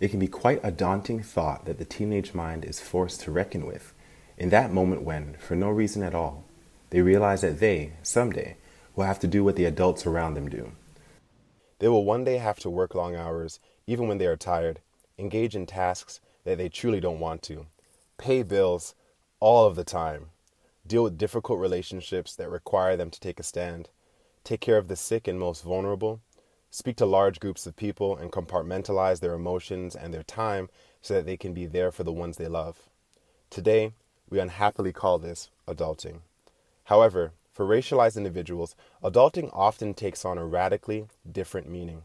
It can be quite a daunting thought that the teenage mind is forced to reckon with in that moment when, for no reason at all, they realize that they, someday, will have to do what the adults around them do. They will one day have to work long hours, even when they are tired, engage in tasks that they truly don't want to, pay bills all of the time, deal with difficult relationships that require them to take a stand, take care of the sick and most vulnerable, speak to large groups of people and compartmentalize their emotions and their time so that they can be there for the ones they love. Today, we unhappily call this adulting. However, for racialized individuals, adulting often takes on a radically different meaning.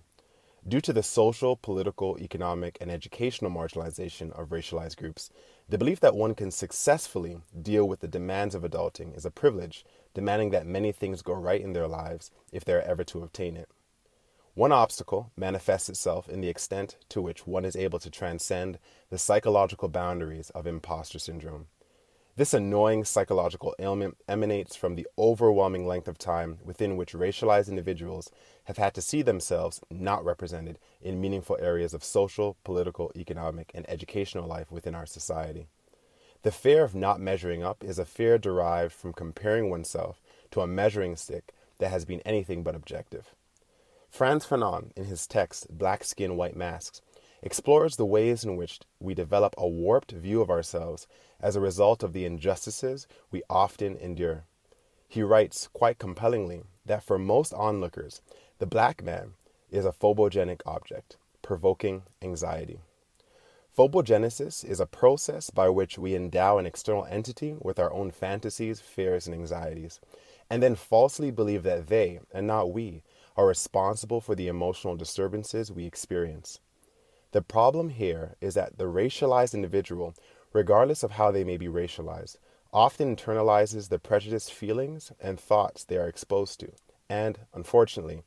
Due to the social, political, economic, and educational marginalization of racialized groups, the belief that one can successfully deal with the demands of adulting is a privilege, demanding that many things go right in their lives if they are ever to obtain it. One obstacle manifests itself in the extent to which one is able to transcend the psychological boundaries of imposter syndrome. This annoying psychological ailment emanates from the overwhelming length of time within which racialized individuals have had to see themselves not represented in meaningful areas of social, political, economic, and educational life within our society. The fear of not measuring up is a fear derived from comparing oneself to a measuring stick that has been anything but objective. Frantz Fanon, in his text Black Skin, White Masks, explores the ways in which we develop a warped view of ourselves as a result of the injustices we often endure. He writes quite compellingly that for most onlookers, the black man is a phobogenic object, provoking anxiety. Phobogenesis is a process by which we endow an external entity with our own fantasies, fears, and anxieties, and then falsely believe that they, and not we, are responsible for the emotional disturbances we experience. The problem here is that the racialized individual, regardless of how they may be racialized, often internalizes the prejudiced feelings and thoughts they are exposed to, and, unfortunately,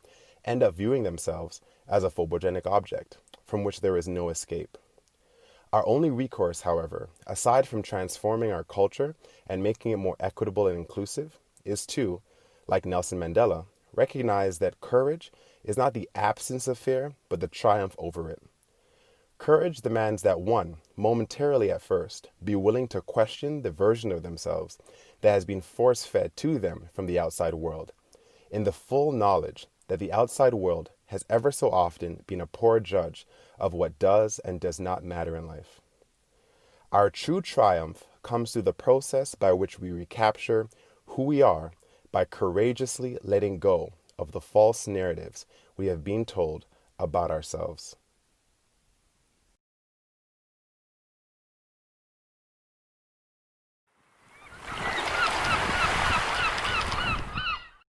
end up viewing themselves as a phobogenic object, from which there is no escape. Our only recourse, however, aside from transforming our culture and making it more equitable and inclusive, is to, like Nelson Mandela, recognize that courage is not the absence of fear, but the triumph over it. Courage demands that one, momentarily at first, be willing to question the version of themselves that has been force-fed to them from the outside world, in the full knowledge that the outside world has ever so often been a poor judge of what does and does not matter in life. Our true triumph comes through the process by which we recapture who we are by courageously letting go of the false narratives we have been told about ourselves.